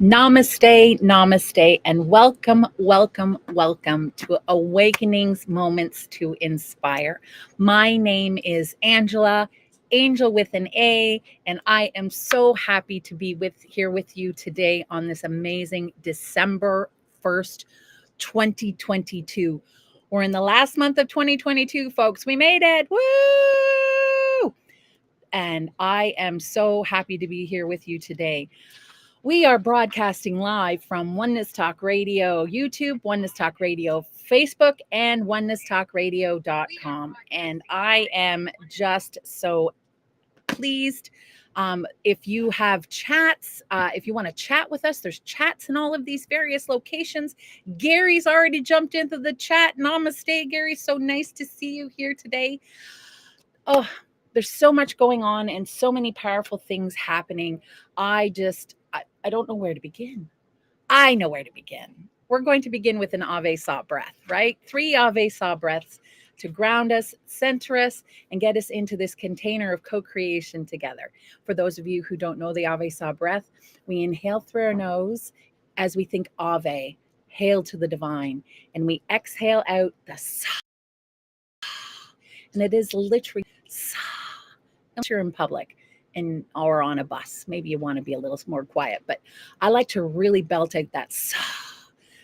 Namaste, namaste, and welcome, welcome, welcome to Awakenings Moments to Inspire. My name is Angela, Angel with an A, and I am so happy to be here with you today on this amazing December 1st, 2022. We're in the last month of 2022, folks. We made it. Woo! And I am so happy to be here with you today. We are broadcasting live from Oneness Talk Radio, YouTube, Oneness Talk Radio, Facebook, and onenesstalkradio.com. And I am just so pleased. If you have chats, if you want to chat with us, there's chats in all of these various locations. Gary's already jumped into the chat. Namaste, Gary. So nice to see you here today. Oh, there's so much going on and so many powerful things happening. I don't know where to begin. I know where to begin. We're going to begin with an Ave Saw breath, right? 3 Ave Saw breaths to ground us, center us, and get us into this container of co-creation together. For those of you who don't know the Ave Saw breath, we inhale through our nose as we think Ave, hail to the divine, and we exhale out the Sa. And it is literally Sa. Unless you're in public or on a bus, maybe you want to be a little more quiet, but I like to really belt out that Sa,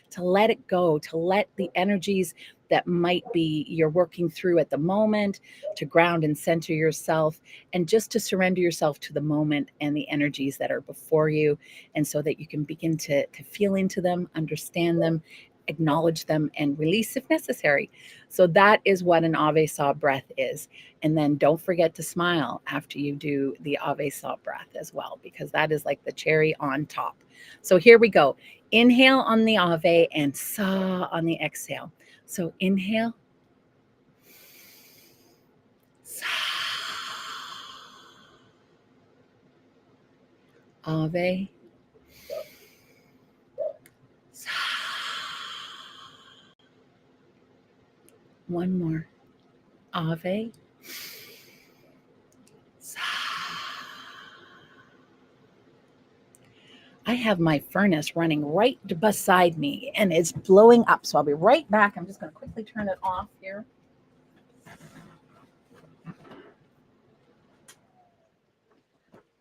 to let it go, to let the energies that might be you're working through at the moment, to ground and center yourself, and just to surrender yourself to the moment and the energies that are before you, and so that you can begin to feel into them, understand them, acknowledge them, and release if necessary. So that is what an Ave Saw breath is. And then don't forget to smile after you do the Ave Saw breath as well, because that is like the cherry on top. So here we go. Inhale on the Ave and Saw on the exhale. So inhale. Saw. Ave. Saw. One more. Ave. I have my furnace running right beside me and it's blowing up. So I'll be right back. I'm just going to quickly turn it off here.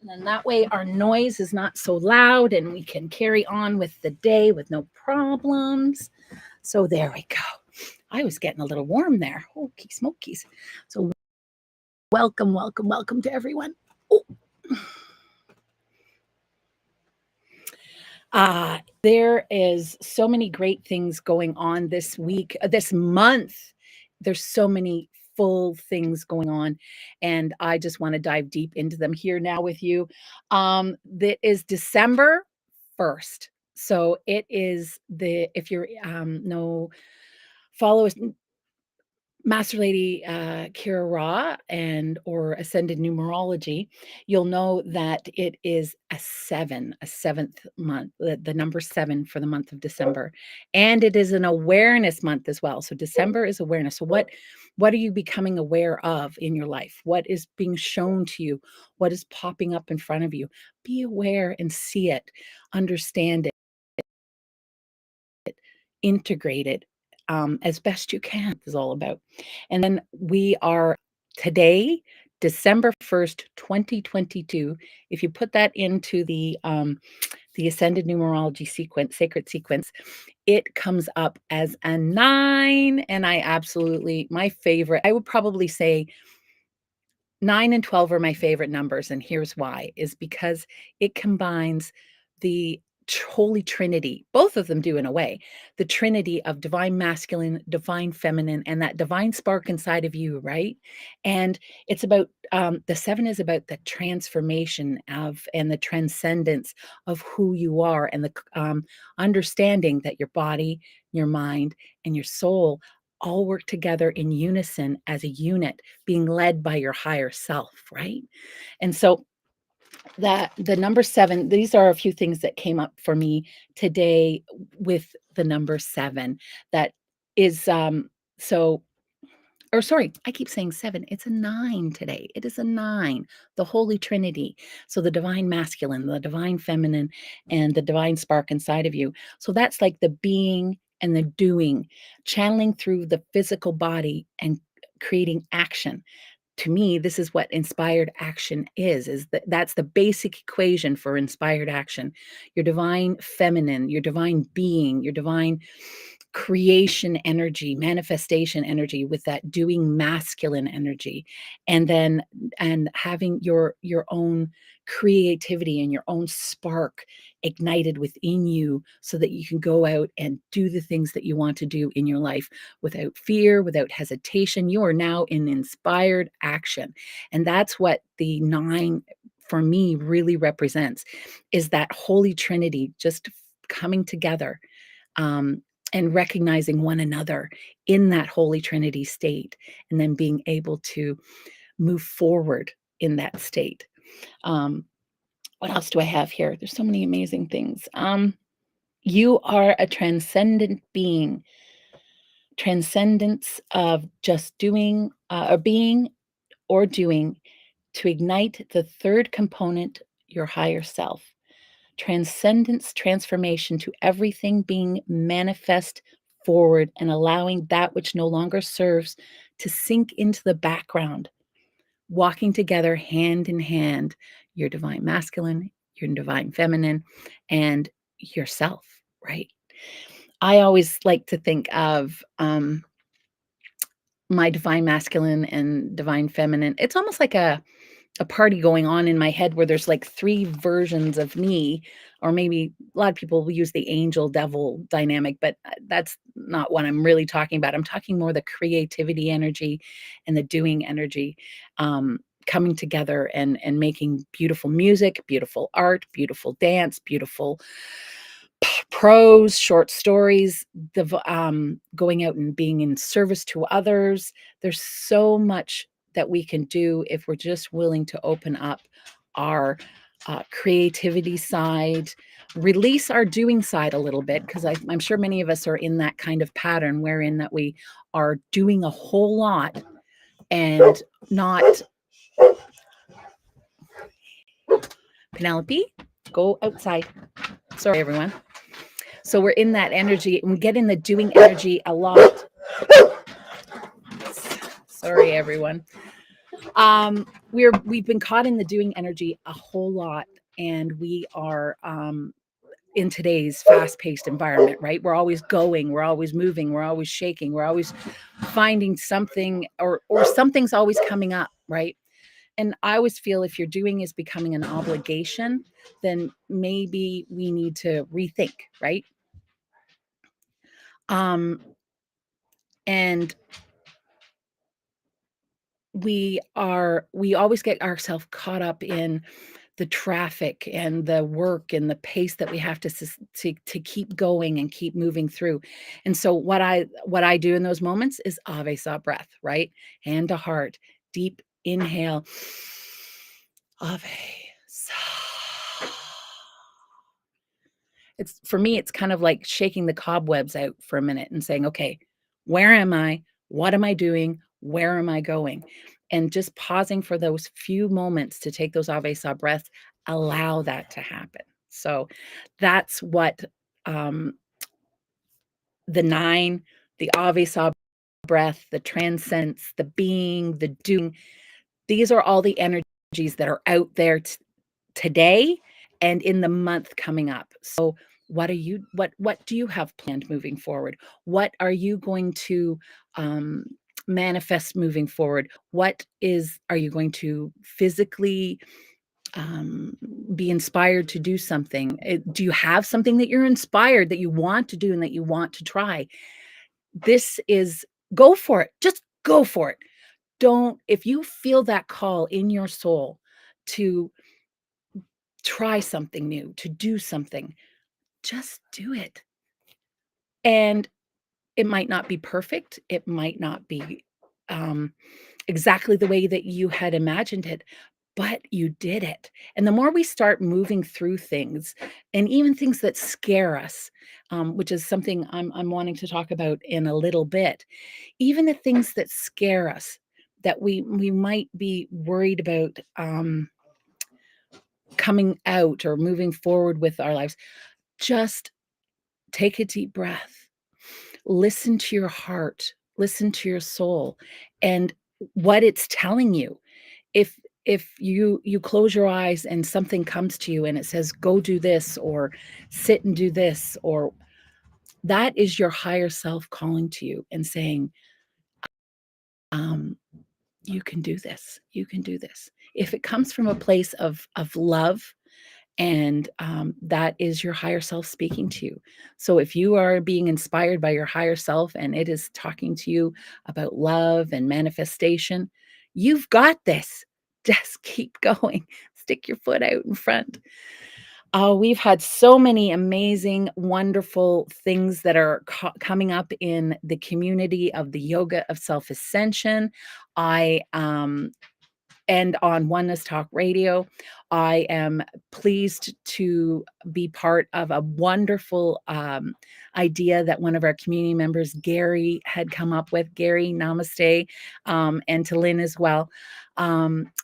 And then that way our noise is not so loud and we can carry on with the day with no problems. So there we go. I was getting a little warm there. Holy smokies. So welcome, welcome, welcome to everyone. Oh. There is so many great things going on this week, this month. There's so many full things going on, and I just want to dive deep into them here now with you. That is December 1st. So it is if you're follow us, Master Lady Kira Ra or Ascended Numerology, you'll know that it is a 7th month, the number 7 for the month of December. And it is an awareness month as well. So December is awareness. So what are you becoming aware of in your life? What is being shown to you? What is popping up in front of you? Be aware and see it, understand it, integrate it, as best you can is all about. And then we are today, December 1st, 2022. If you put that into the Ascended Numerology sequence, sacred sequence, it comes up as a 9. And my favorite, I would probably say 9 and 12 are my favorite numbers. And here's why, is because it combines the Holy Trinity, both of them do in a way, the Trinity of divine masculine, divine feminine, and that divine spark inside of you, right? And it's about, the 7 is about the transformation and the transcendence of who you are, and the understanding that your body, your mind, and your soul all work together in unison as a unit, being led by your higher self, right? And so the number 7, these are a few things that came up for me today with the number 7. That is so or sorry, I keep saying 7. It's a 9 today. It is a 9, the Holy Trinity. So the divine masculine, the divine feminine, and the divine spark inside of you. So that's like the being and the doing, channeling through the physical body and creating action. To me, this is what inspired action is that that's the basic equation for inspired action. Your divine feminine, your divine being, your divine creation energy, manifestation energy with that doing masculine energy, and then and having your own creativity and your own spark ignited within you so that you can go out and do the things that you want to do in your life without fear, without hesitation. You are now in inspired action. And that's what the 9 for me really represents, is that holy trinity just coming together, um, and recognizing one another in that holy trinity state, and then being able to move forward in that state. um, what else do I have here? There's so many amazing things. You are a transcendent being, transcendence of just doing, or being or doing, to ignite the third component, your higher self. Transcendence, transformation to everything being manifest forward and allowing that which no longer serves to sink into the background, walking together hand in hand, your divine masculine, your divine feminine, and yourself, right? I always like to think of my divine masculine and divine feminine. It's almost like a party going on in my head where there's like 3 versions of me, or maybe a lot of people will use the angel devil dynamic, but that's not what I'm really talking about. I'm talking more the creativity energy and the doing energy, coming together and making beautiful music, beautiful art, beautiful dance, beautiful prose, short stories, going out and being in service to others. There's so much that we can do if we're just willing to open up our creativity side, release our doing side a little bit, because I'm sure many of us are in that kind of pattern wherein that we are doing a whole lot and not. Penelope, go outside. Sorry, everyone. So we're in that energy and we get in the doing energy a lot. Sorry, everyone. We've been caught in the doing energy a whole lot, and we are in today's fast-paced environment, right? We're always going, we're always moving, we're always shaking, we're always finding something, or something's always coming up, right? And I always feel if your doing is becoming an obligation, then maybe we need to rethink, right? Um, and we always get ourselves caught up in the traffic and the work and the pace that we have to keep going and keep moving through. And so what I do in those moments is ave saw breath, right? Hand to heart, deep inhale, ave saw. It's for me, it's kind of like shaking the cobwebs out for a minute and saying, okay, where am I? What am I doing? Where am I going? And just pausing for those few moments to take those ave saw breaths, allow that to happen. So that's what um, the 9, the ave saw breath, the transcendence, the being, the doing, these are all the energies that are out there today and in the month coming up. So what do you have planned moving forward? What are you going to um, manifest moving forward? What are you going to physically um, be inspired to do something? Do you have something that you're inspired that you want to do and that you want to try? This is Go for it. Just go for it. Don't If you feel that call in your soul to try something new, to do something, just do it. And it might not be perfect. It might not be um, exactly the way that you had imagined it, but you did it. And the more we start moving through things, and even things that scare us, which is something I'm wanting to talk about in a little bit, even the things that scare us, that we might be worried about coming out or moving forward with our lives, just take a deep breath, listen to your heart, listen to your soul, and what it's telling you. If you close your eyes and something comes to you and it says go do this, or sit and do this, or that is your higher self calling to you and saying, um, you can do this, you can do this. If it comes from a place of love, and that is your higher self speaking to you. So if you are being inspired by your higher self and it is talking to you about love and manifestation, you've got this. Just keep going. Stick your foot out in front. We've had so many amazing, wonderful things that are coming up in the community of the Yoga of Self-Ascension. I and on Oneness Talk Radio. I am pleased to be part of a wonderful idea that one of our community members, Gary, had come up with. Gary, namaste, and to Lynn as well.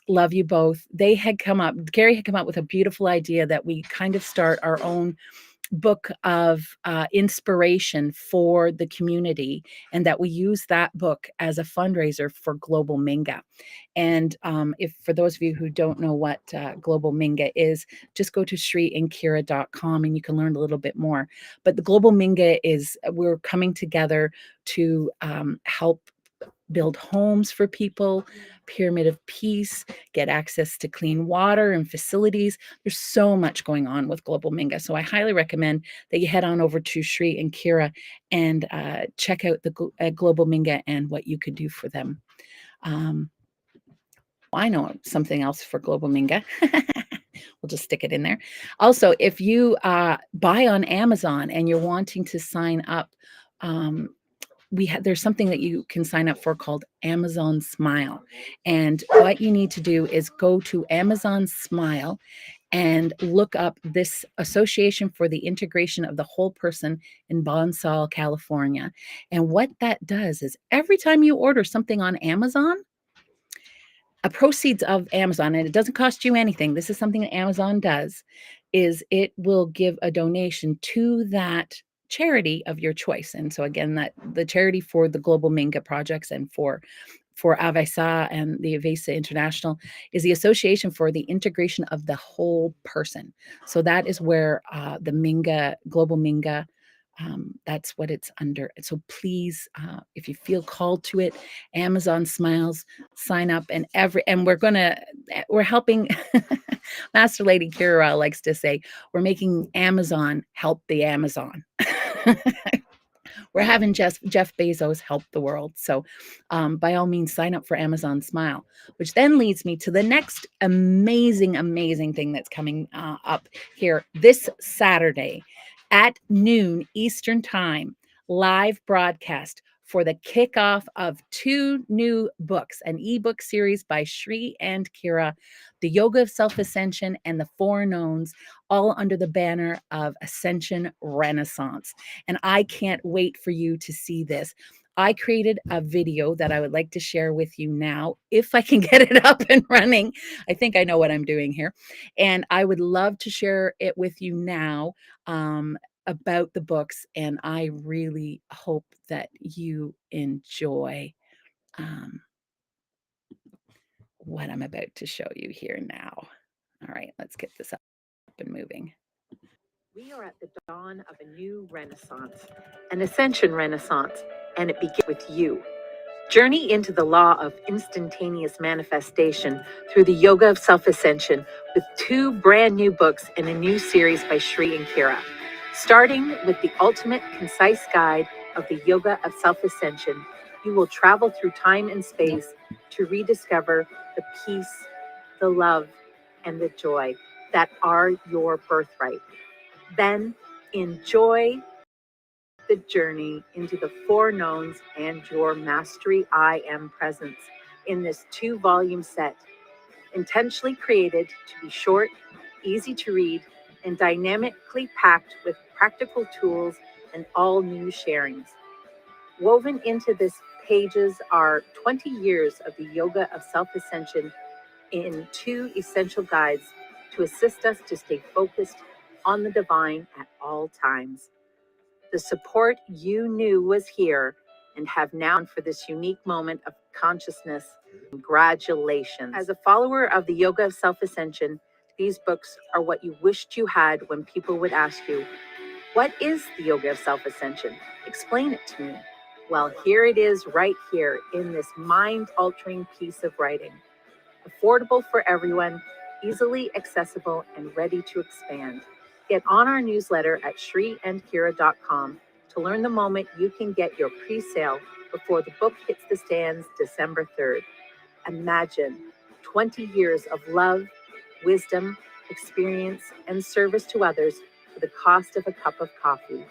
Love you both. Gary had come up with a beautiful idea that we kind of start our own book of inspiration for the community, and that we use that book as a fundraiser for Global Minga. And if for those of you who don't know what Global Minga is, just go to shriandkira.com and you can learn a little bit more. But the Global Minga is, we're coming together to help build homes for people, pyramid of peace, get access to clean water and facilities. There's so much going on with Global Minga. So I highly recommend that you head on over to Shri and Kira and check out the Global Minga and what you could do for them. I know something else for Global Minga. We'll just stick it in there. Also, if you buy on Amazon and you're wanting to sign up, there's something that you can sign up for called Amazon Smile. And what you need to do is go to Amazon Smile and look up this Association for the Integration of the Whole Person in Bonsall, California. And what that does is every time you order something on Amazon, a proceeds of Amazon, and it doesn't cost you anything, this is something that Amazon does, is it will give a donation to that charity of your choice. And so again, that the charity for the Global Minga projects and for Avesa and the Avesa International is the Association for the Integration of the Whole Person. So that is where the Minga, Global Minga, that's what it's under. So please, if you feel called to it, Amazon Smiles, sign up. And we're helping. Master Lady Kira likes to say, we're making Amazon help the Amazon. We're having Jeff Bezos help the world. So by all means, sign up for Amazon Smile, which then leads me to the next amazing, amazing thing that's coming up here this Saturday at noon Eastern Time, live broadcast for the kickoff of 2 new books, an ebook series by Shri and Kira, The Yoga of Self-Ascension and the Four Knowns, all under the banner of Ascension Renaissance. And I can't wait for you to see this. I created a video that I would like to share with you now, if I can get it up and running. I think I know what I'm doing here. And I would love to share it with you now about the books. And I really hope that you enjoy what I'm about to show you here now. All right, let's get this up and moving. We are at the dawn of a new renaissance, an ascension renaissance, and it begins with you. Journey into the law of instantaneous manifestation through the yoga of self-ascension with 2 brand new books and a new series by Shri and Kira. Starting with the ultimate concise guide of the yoga of self-ascension, you will travel through time and space to rediscover the peace, the love, and the joy that are your birthright. Then enjoy the journey into the Four Knowns and your Mastery I Am presence in this 2-volume set. intentionally created to be short, easy to read, and dynamically packed with practical tools and all new sharings. Woven into this pages are 20 years of the yoga of self-ascension in 2 essential guides to assist us to stay focused on the divine at all times. The support you knew was here and have now for this unique moment of consciousness. Congratulations. As a follower of the yoga of self-ascension, these books are what you wished you had when people would ask you, what is the yoga of self-ascension? Explain it to me. Well, here it is right here in this mind-altering piece of writing. Affordable for everyone, easily accessible, and ready to expand. Get on our newsletter at shriandkira.com to learn the moment you can get your pre-sale before the book hits the stands December 3rd. Imagine 20 years of love, wisdom, experience, and service to others for the cost of a cup of coffee.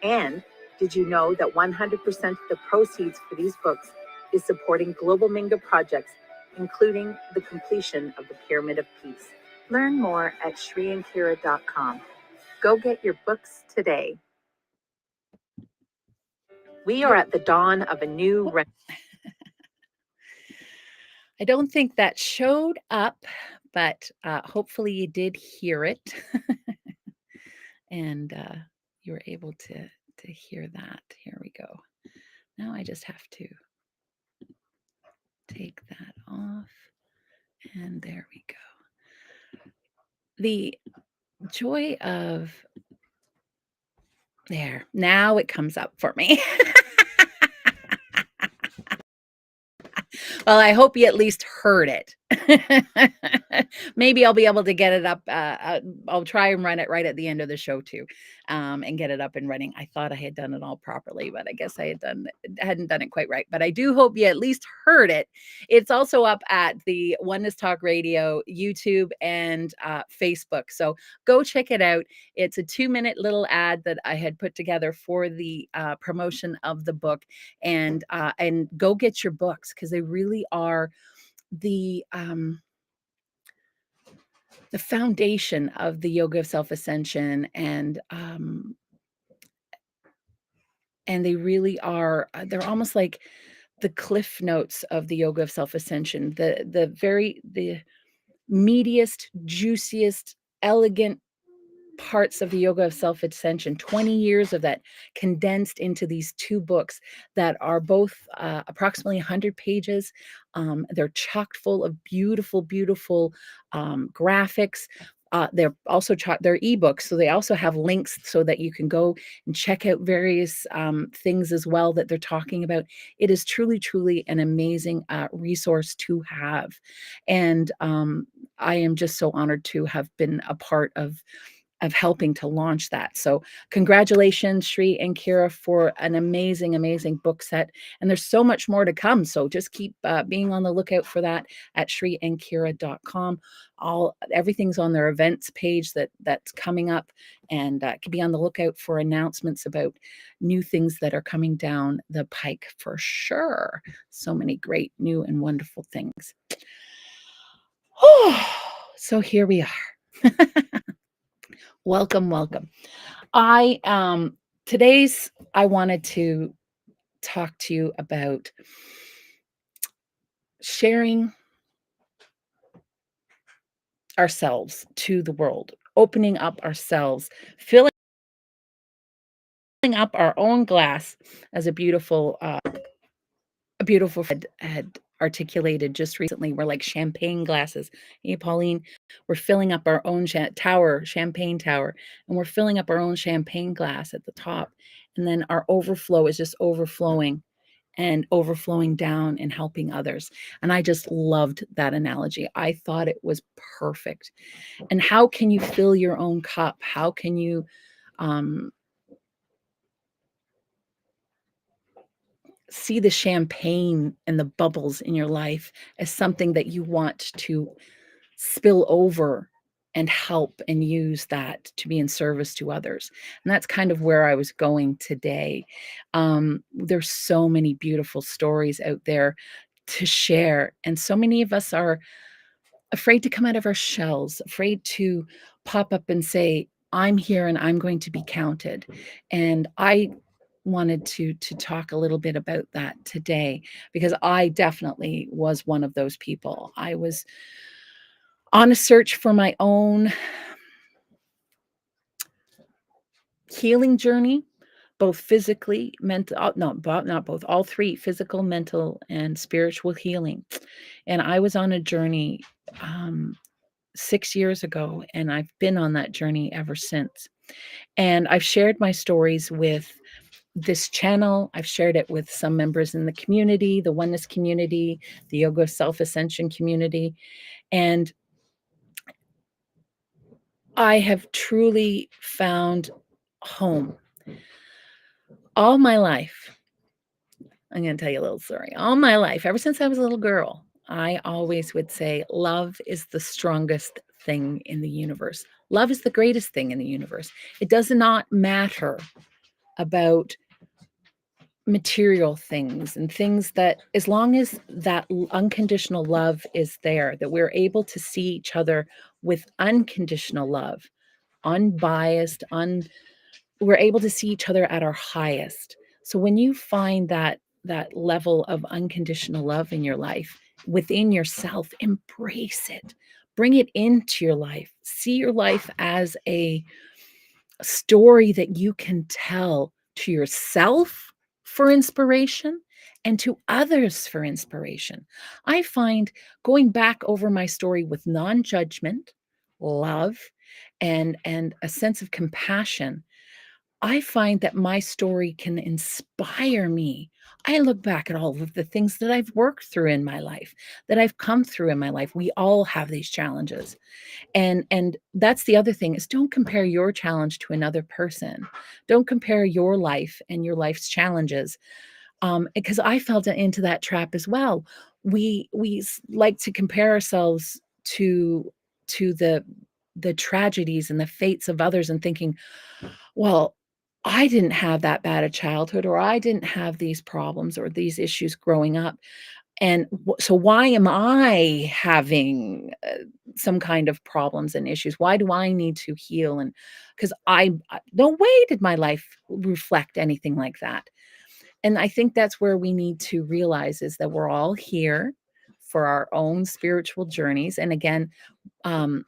And did you know that 100% of the proceeds for these books is supporting global Minga projects, including the completion of the Pyramid of Peace? Learn more at shriandkira.com. Go get your books today. We are at the dawn of a new I don't think that showed up, but hopefully you did hear it. And you were able to hear that. Here we go. Now I just have to take that off. And there we go. The joy of there. Now it comes up for me. Well, I hope you at least heard it. Maybe I'll be able to get it up. I'll try and run it right at the end of the show too, and get it up and running. I thought I had done it all properly, but I guess I hadn't done it quite right. But I do hope you at least heard it. It's also up at the Oneness Talk Radio YouTube and Facebook. So go check it out. It's a 2-minute little ad that I had put together for the promotion of the book, and go get your books because they really are the foundation of the yoga of self-ascension, and they really are they're almost like the cliff notes of the yoga of self-ascension, the meatiest, juiciest, elegant parts of the yoga of self-ascension, 20 years of that condensed into these 2 books that are both approximately 100 pages. They're chock full of beautiful, beautiful graphics. They're also they're ebooks, so they also have links so that you can go and check out various things as well that they're talking about. It is truly, truly an amazing resource to have, and I am just so honored to have been a part of helping to launch that. So congratulations, Shri and Kira, for an amazing, amazing book set. And there's so much more to come. So just keep being on the lookout for that at shriandkira.com. Everything's on their events page that's coming up, and can be on the lookout for announcements about new things that are coming down the pike for sure. So many great new and wonderful things. So here we are. Welcome, welcome. I wanted to talk to you about sharing ourselves to the world, opening up ourselves, filling up our own glass, as a beautiful had articulated just recently. We're like champagne glasses. Hey, Pauline, we're filling up our own champagne tower, and we're filling up our own champagne glass at the top. And then our overflow is just overflowing and overflowing down and helping others. And I just loved that analogy. I thought it was perfect. And how can you fill your own cup? How can you see the champagne and the bubbles in your life as something that you want to spill over and help and use that to be in service to others? And that's kind of where I was going today. There's so many beautiful stories out there to share, and so many of us are afraid to come out of our shells, afraid to pop up and say, I'm here and I'm going to be counted. And I wanted to talk a little bit about that today because I definitely was one of those people. I was on a search for my own healing journey, both physically, mental, no, not both, all three: physical, mental, and spiritual healing. And I was on a journey 6 years ago, and I've been on that journey ever since. And I've shared my stories with this channel. I've shared it with some members in the community, the Oneness community, the Yoga Self-Ascension community. And I have truly found home. All my life, I'm going to tell you a little story. All my life, ever since I was a little girl, I always would say, love is the strongest thing in the universe. Love is the greatest thing in the universe. It does not matter about material things and things that, as long as that unconditional love is there, that we're able to see each other with unconditional love, unbiased, we're able to see each other at our highest. So when you find that level of unconditional love in your life, within yourself, embrace it. Bring it into your life. See your life as a story that you can tell to yourself for inspiration and to others for inspiration. I find going back over my story with non-judgment, love, and a sense of compassion, I find that my story can inspire me. I look back at all of the things that I've worked through in my life, that I've come through in my life. We all have these challenges. And that's the other thing, is don't compare your challenge to another person. Don't compare your life and your life's challenges, because I fell into that trap as well. We like to compare ourselves to the tragedies and the fates of others, and thinking, well, I didn't have that bad a childhood, or I didn't have these problems or these issues growing up. And so why am I having some kind of problems and issues? Why do I need to heal? And because no way did my life reflect anything like that. And I think that's where we need to realize, is that we're all here for our own spiritual journeys. And again, um,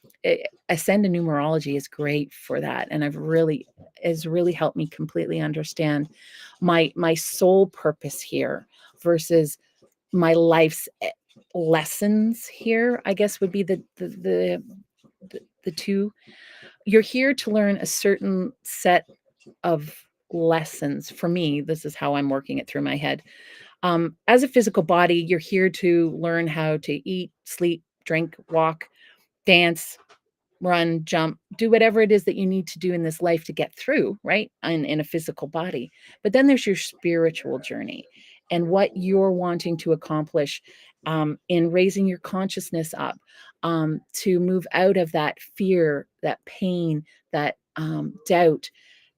ascend and numerology is great for that. And has really helped me completely understand my soul purpose here versus my life's lessons here, I guess, would be the two. You're here to learn a certain set of lessons. For me, this is how I'm working it through my head. As a physical body, you're here to learn how to eat, sleep, drink, walk, dance, run, jump, do whatever it is that you need to do in this life to get through, right? In a physical body. But then there's your spiritual journey and what you're wanting to accomplish, in raising your consciousness up, to move out of that fear, that pain, that doubt,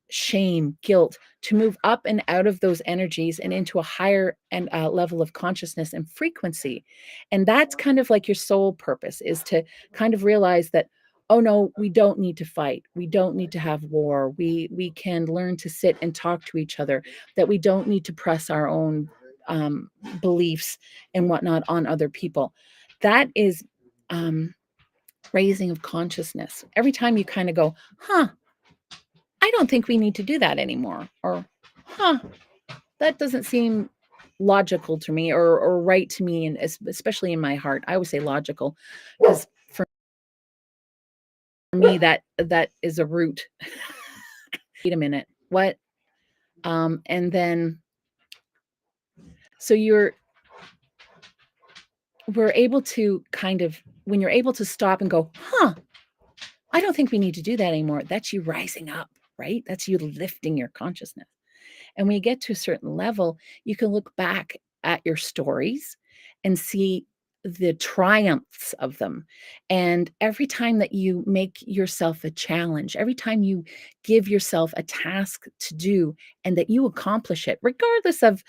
shame, guilt, to move up and out of those energies and into a higher and level of consciousness and frequency. And that's kind of like your soul purpose, is to kind of realize that, oh no, we don't need to fight. We don't need to have war. We can learn to sit and talk to each other, that we don't need to press our own beliefs and whatnot on other people. That is raising of consciousness. Every time you kind of go, huh, I don't think we need to do that anymore. Or, huh, that doesn't seem logical to me, or right to me. And especially in my heart, I would say logical, because for me, that is a root. Wait a minute, what? And then, so we're able to kind of, when you're able to stop and go, huh, I don't think we need to do that anymore. That's you rising up, right? That's you lifting your consciousness. And when you get to a certain level, you can look back at your stories and see the triumphs of them. And every time that you make yourself a challenge, every time you give yourself a task to do and that you accomplish it, regardless of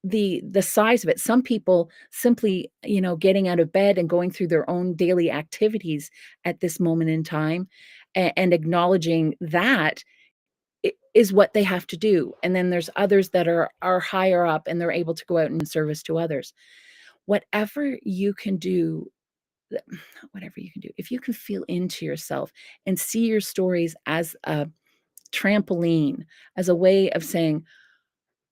the size of it. Some people simply, getting out of bed and going through their own daily activities at this moment in time and acknowledging that is what they have to do. And then there's others that are higher up and they're able to go out in service to others. Whatever you can do, whatever you can do, if you can feel into yourself and see your stories as a trampoline, as a way of saying,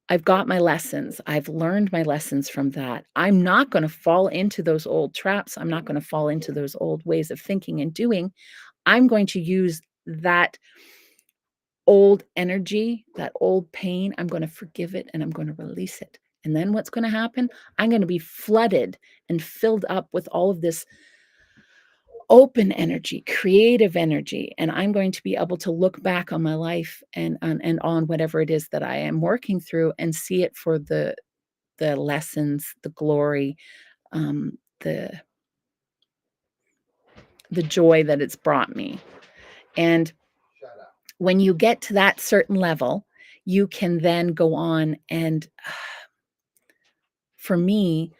I've got my lessons. I've learned my lessons from that. I'm not going to fall into those old traps. I'm not going to fall into those old ways of thinking and doing. I'm going to use that old energy, that old pain. I'm going to forgive it and I'm going to release it. And then what's going to happen? I'm going to be flooded and filled up with all of this open energy, creative energy, and I'm going to be able to look back on my life and on whatever it is that I am working through and see it for the lessons, the glory, um, the the joy that it's brought me. And when you get to that certain level, you can then go on and for me,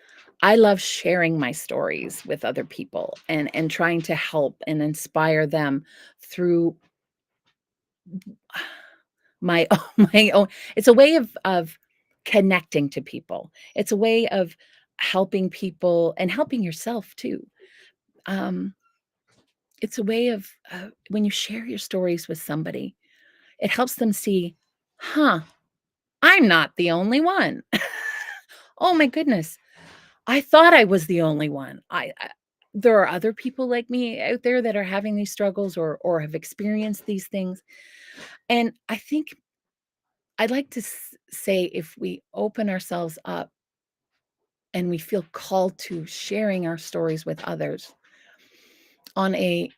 I love sharing my stories with other people and trying to help and inspire them through my my own. It's a way of connecting to people. It's a way of helping people and helping yourself too. Um, it's a way of when you share your stories with somebody, it helps them see, huh, I'm not the only one. Oh my goodness. I thought I was the only one. There are other people like me out there that are having these struggles or have experienced these things. And I think I'd like to say if we open ourselves up and we feel called to sharing our stories with others on a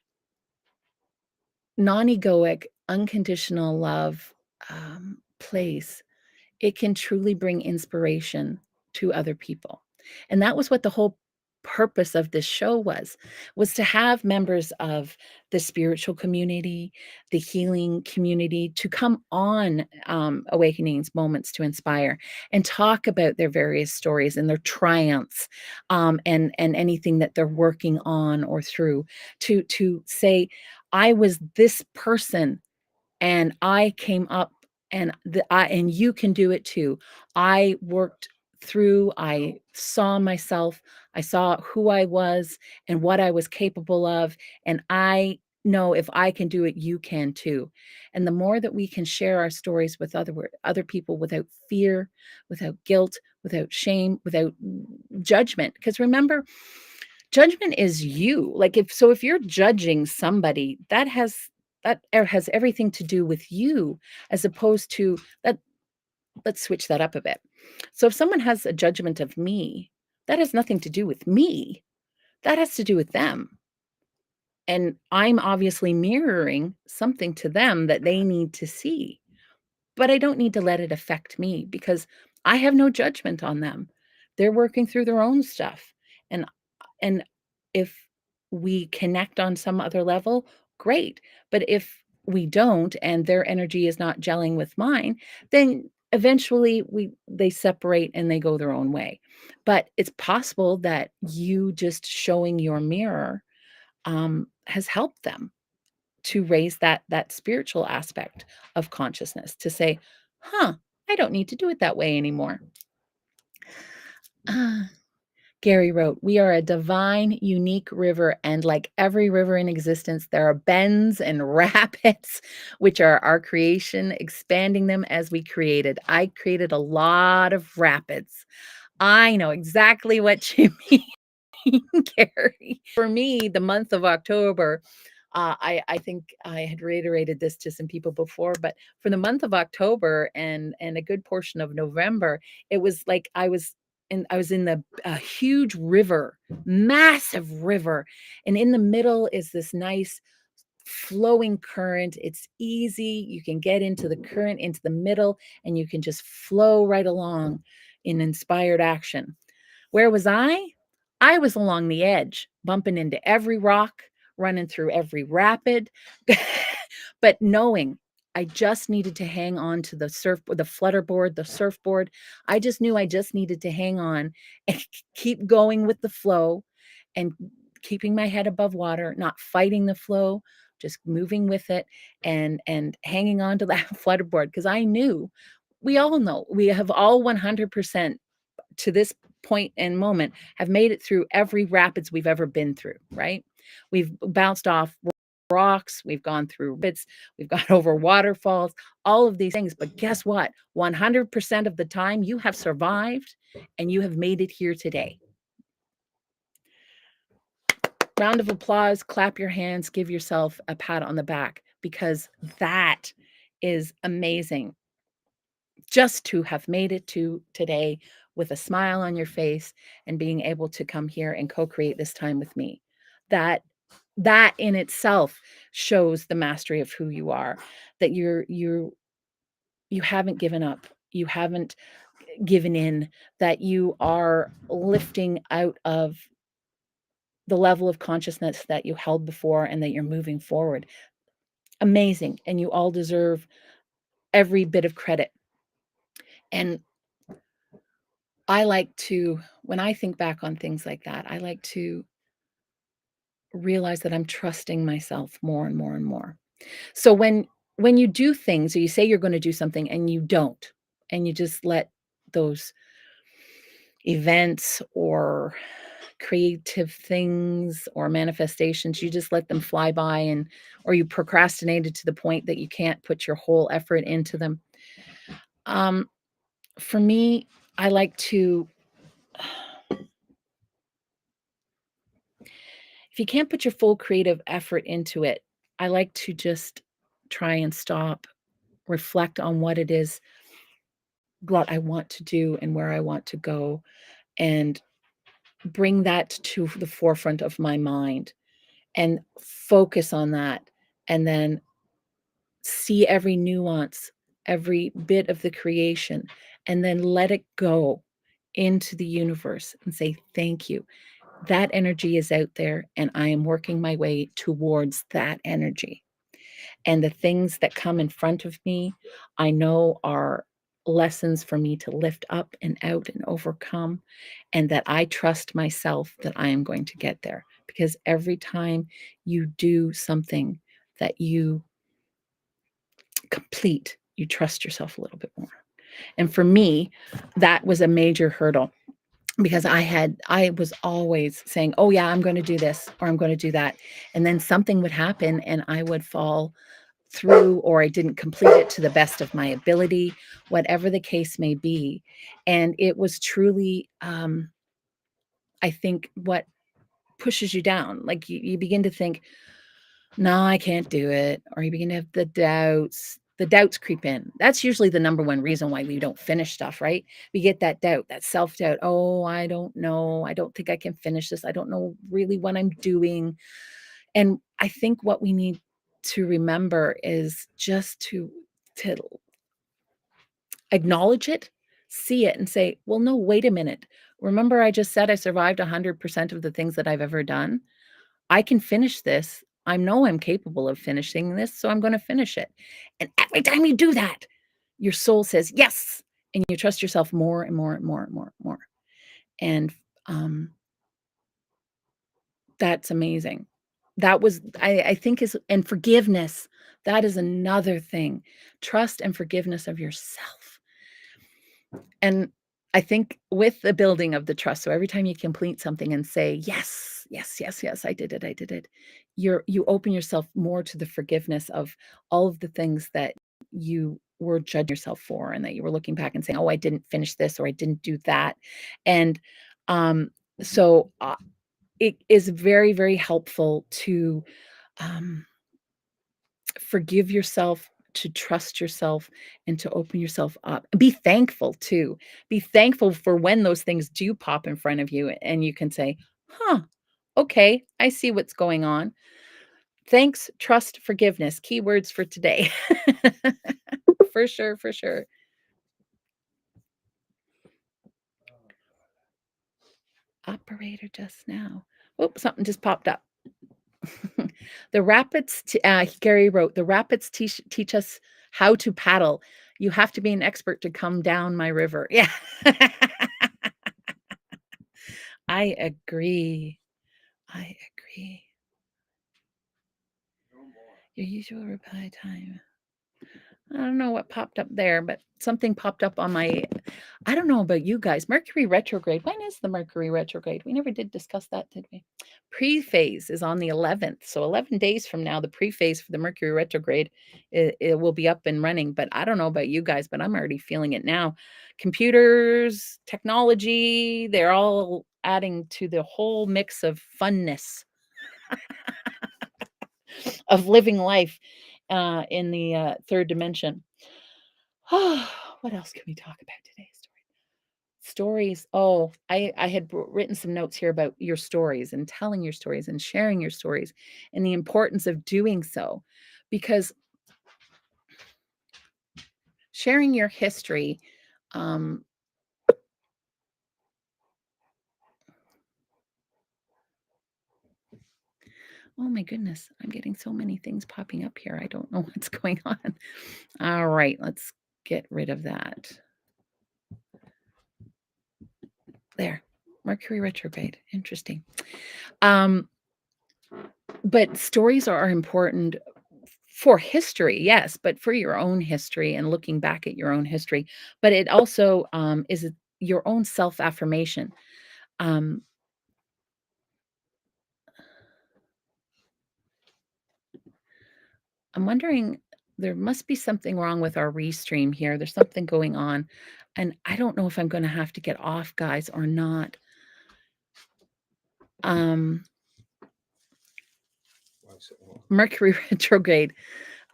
non-egoic, unconditional love place, it can truly bring inspiration to other people. And that was what the whole purpose of this show was to have members of the spiritual community, the healing community to come on Awakenings Moments to Inspire and talk about their various stories and their triumphs and anything that they're working on or through to say, I was this person and I came up and you can do it too. I worked through, I saw myself, I saw who I was and what I was capable of, and I know if I can do it, you can too. And the more that we can share our stories with other people without fear, without guilt, without shame, without judgment, because remember, judgment is you. Like if you're judging somebody, has everything to do with you as opposed to that. Let's switch that up a bit. So if someone has a judgment of me, that has nothing to do with me. That has to do with them. And I'm obviously mirroring something to them that they need to see. But I don't need to let it affect me because I have no judgment on them. They're working through their own stuff. And and if we connect on some other level, great. But if we don't and their energy is not gelling with mine, then eventually they separate and they go their own way. But it's possible that you just showing your mirror has helped them to raise that spiritual aspect of consciousness to say, huh, I don't need to do it that way anymore. Ah, Gary wrote, we are a divine, unique river, and like every river in existence, there are bends and rapids, which are our creation, expanding them as we created. I created a lot of rapids. I know exactly what you mean. Gary. For me, the month of October, I think I had reiterated this to some people before, but for the month of October and a good portion of November, it was like I was in the a huge river, massive river, and in the middle is this nice flowing current. It's easy. You can get into the current, into the middle, and you can just flow right along in inspired action. Where was I? I was along the edge, bumping into every rock, running through every rapid, but knowing I just needed to hang on to the flutterboard, the surfboard. I just knew I just needed to hang on and keep going with the flow and keeping my head above water, not fighting the flow, just moving with it and hanging on to that flutterboard because I knew we all know we have all 100% to this point and moment have made it through every rapids we've ever been through, right? We've bounced off rocks, we've gone through bits, we've gone over waterfalls, all of these things. But guess what? 100% of the time you have survived and you have made it here today. Round of applause, clap your hands, give yourself a pat on the back because that is amazing. Just to have made it to today with a smile on your face and being able to come here and co-create this time with me. That in itself shows the mastery of who you are, that you haven't given up. You haven't given in, that you are lifting out of the level of consciousness that you held before and that you're moving forward. Amazing. And you all deserve every bit of credit. And I like to, when I think back on things like that, I like to realize that I'm trusting myself more and more and more. So when you do things or you say you're going to do something and you don't, and you just let those events or creative things or manifestations, you just let them fly by and or you procrastinated to the point that you can't put your whole effort into them. Um, for me, I like to if you can't put your full creative effort into it, I like to just try and stop, reflect on what it is, what I want to do and where I want to go, and bring that to the forefront of my mind and focus on that. And then see every nuance, every bit of the creation, and then let it go into the universe and say, thank you. That energy is out there, and I am working my way towards that energy. And the things that come in front of me, I know are lessons for me to lift up and out and overcome, and that I trust myself that I am going to get there. Because every time you do something that you complete, you trust yourself a little bit more. And for me, that was a major hurdle because I was always saying, "Oh yeah, I'm going to do this or I'm going to do that." And then something would happen and I would fall through or I didn't complete it to the best of my ability, whatever the case may be. And it was truly I think what pushes you down. Like you begin to think, no, I can't do it. Or you begin to have the doubts. The doubts creep in. That's usually the number one reason why we don't finish stuff, right? We get that doubt, that self doubt. Oh, I don't know. I don't think I can finish this. I don't know really what I'm doing. And I think what we need to remember is just to acknowledge it, see it, and say, well, no, wait a minute. Remember, I just said I survived 100% of the things that I've ever done. I can finish this. I know I'm capable of finishing this, so I'm going to finish it. And every time you do that, your soul says yes, and you trust yourself more and more and more and more and more. And that's amazing. That was, I think, is and forgiveness. That is another thing. Trust and forgiveness of yourself. And I think with the building of the trust, so every time you complete something and say, yes, yes, yes, yes, I did it, you open yourself more to the forgiveness of all of the things that you were judging yourself for and that you were looking back and saying, oh, I didn't finish this or I didn't do that. And um, so it is very, very helpful to um, forgive yourself, to trust yourself, and to open yourself up. Be thankful too. Be thankful for when those things do pop in front of you and you can say, huh, okay, I see what's going on. Thanks, trust, forgiveness. Keywords for today. For sure, for sure. Operator just now. Oh, something just popped up. The rapids, Gary wrote, the rapids teach us how to paddle. You have to be an expert to come down my river. Yeah. I agree. I agree. Your usual reply time. I don't know what popped up there, but something popped up on my, I don't know about you guys. Mercury retrograde. When is the Mercury retrograde? We never did discuss that, did we? Pre-phase is on the 11th. So 11 days from now, the pre-phase for the Mercury retrograde, it will be up and running. But I don't know about you guys, but I'm already feeling it now. Computers, technology, they're all adding to the whole mix of funness of living life in the third dimension. What else can we talk about today? Stories. Oh, I had written some notes here about your stories and telling your stories and sharing your stories and the importance of doing so, because sharing your history, um, oh my goodness, I'm getting so many things popping up here. I don't know what's going on. All right, let's get rid of that. There, Mercury retrograde. Interesting. But stories are important for history, yes, but for your own history and looking back at your own history. But it also is your own self-affirmation. Um, I'm wondering, there must be something wrong with our restream here. There's something going on. And I don't know if I'm going to have to get off, guys, or not. Mercury retrograde.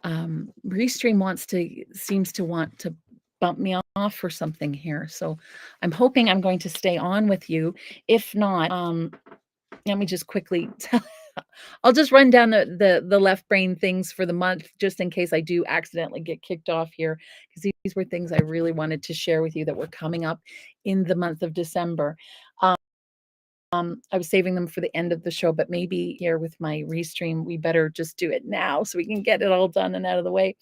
Restream seems to want to bump me off or something here. So I'm hoping I'm going to stay on with you. If not, let me just quickly I'll just run down the left brain things for the month, just in case I do accidentally get kicked off here, because these were things I really wanted to share with you that were coming up in the month of December. I was saving them for the end of the show, but maybe here with my restream, we better just do it now so we can get it all done and out of the way.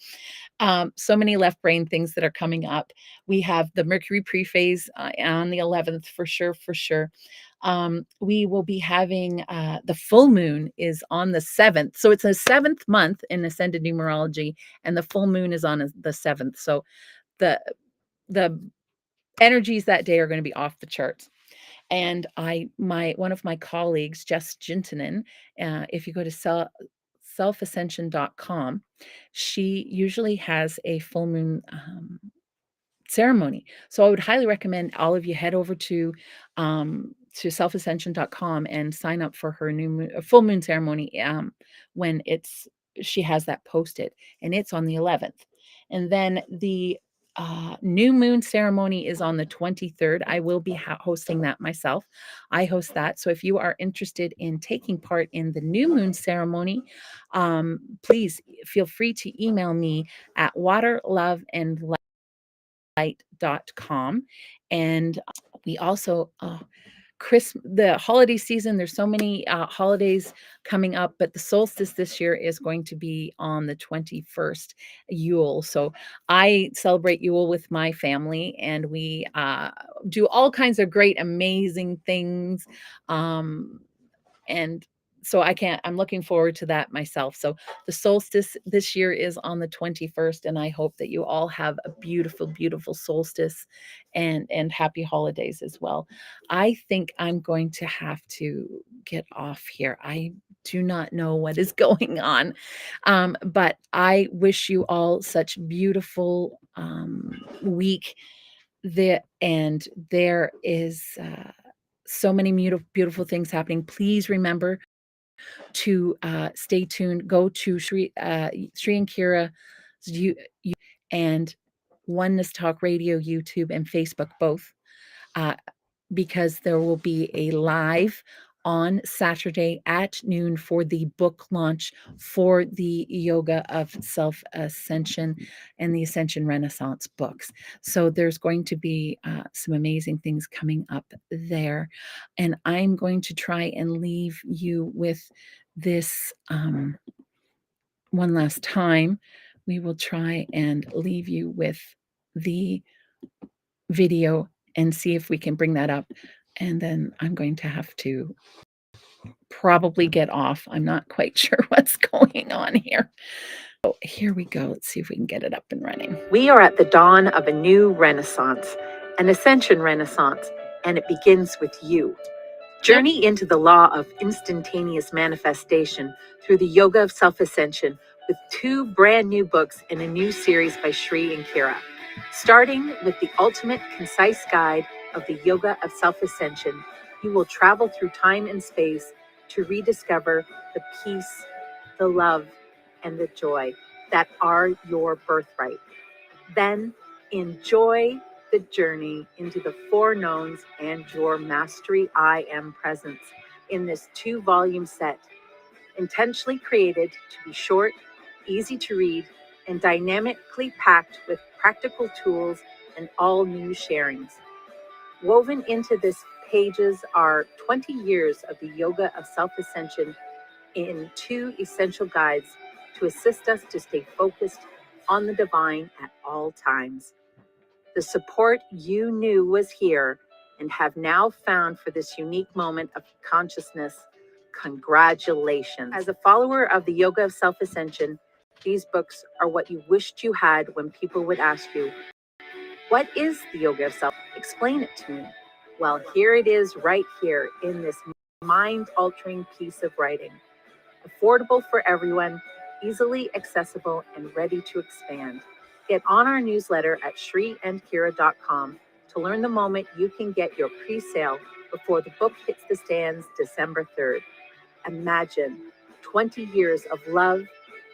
So many left brain things that are coming up. We have the Mercury pre-phase on the 11th for sure, for sure. We will be having the full moon is on the 7th. So it's a 7th month in ascended numerology, and the full moon is on the 7th. So the the energies that day are going to be off the charts. And one of my colleagues, Jess Jintanen, if you go to selfascension.com, she usually has a full moon ceremony. So I would highly recommend all of you head over to selfascension.com and sign up for her full moon ceremony when she has that posted, and it's on the 11th. And then the new moon ceremony is on the 23rd. I will be hosting that myself. I host that. So if you are interested in taking part in the new moon ceremony, please feel free to email me at waterloveandlight.com. And we also, the holiday season, there's so many holidays coming up, but the solstice this year is going to be on the 21st, Yule. So I celebrate Yule with my family, and we do all kinds of great, amazing things. And so I'm looking forward to that myself. So the solstice this year is on the 21st, and I hope that you all have a beautiful, beautiful solstice and happy holidays as well. I think I'm going to have to get off here. I do not know what is going on. But I wish you all such beautiful week and there is so many beautiful things happening. Please remember to stay tuned. Go to Sri and Kira's and Oneness Talk Radio, YouTube, and Facebook both, because there will be a live on Saturday at noon for the book launch for the Yoga of Self-Ascension and the Ascension Renaissance books. So there's going to be some amazing things coming up there. And I'm going to try and leave you with this one last time. We will try and leave you with the video and see if we can bring that up. And then I'm going to have to probably get off. I'm not quite sure what's going on here. Oh, here we go. Let's see if we can get it up and running. We are at the dawn of a new renaissance, an ascension renaissance, and it begins with you. Journey into the law of instantaneous manifestation through the Yoga of Self-Ascension with 2 brand new books in a new series by Sri and Kira. Starting with the ultimate concise guide of the Yoga of Self-Ascension, you will travel through time and space to rediscover the peace, the love, and the joy that are your birthright. Then enjoy the journey into the 4 knowns and your mastery I am presence in this 2-volume set, intentionally created to be short, easy to read, and dynamically packed with practical tools and all new sharings. Woven into this pages are 20 years of the Yoga of Self-Ascension in 2 essential guides to assist us to stay focused on the divine at all times. The support you knew was here and have now found for this unique moment of consciousness, congratulations. As a follower of the Yoga of Self-Ascension, these books are what you wished you had when people would ask you, what is the Yoga of Self? Explain it to me. Well, here it is right here in this mind-altering piece of writing. Affordable for everyone, easily accessible, and ready to expand. Get on our newsletter at shriandkira.com to learn the moment you can get your pre-sale before the book hits the stands December 3rd. Imagine 20 years of love,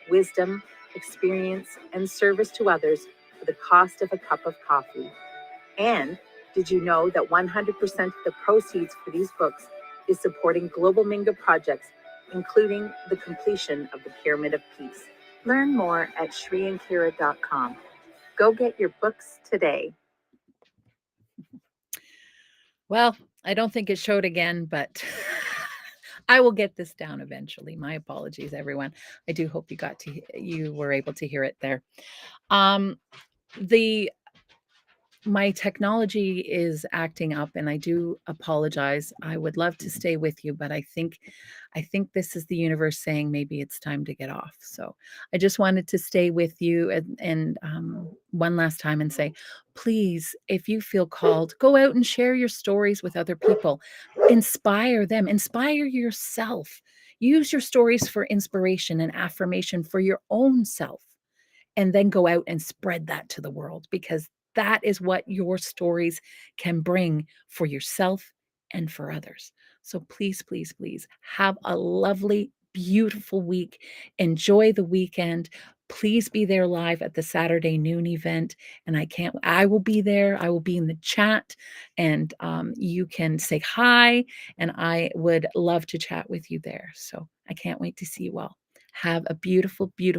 wisdom, experience, and service to others for the cost of a cup of coffee. And did you know that 100% of the proceeds for these books is supporting global Minga projects, including the completion of the Pyramid of Peace? Learn more at shriandkira.com. Go get your books today. Well, I don't think it showed again, but I will get this down eventually. My apologies, everyone. I do hope you were able to hear it there. My technology is acting up and I do apologize. I would love to stay with you, but I think this is the universe saying maybe it's time to get off. So I just wanted to stay with you and one last time and say, please, if you feel called, go out and share your stories with other people. Inspire them, inspire yourself. Use your stories for inspiration and affirmation for your own self. And then go out and spread that to the world, because that is what your stories can bring for yourself and for others. So please, please, please have a lovely, beautiful week. Enjoy the weekend. Please be there live at the Saturday noon event. And I will be there. I will be in the chat and you can say hi. And I would love to chat with you there. So I can't wait to see you all. Have a beautiful, beautiful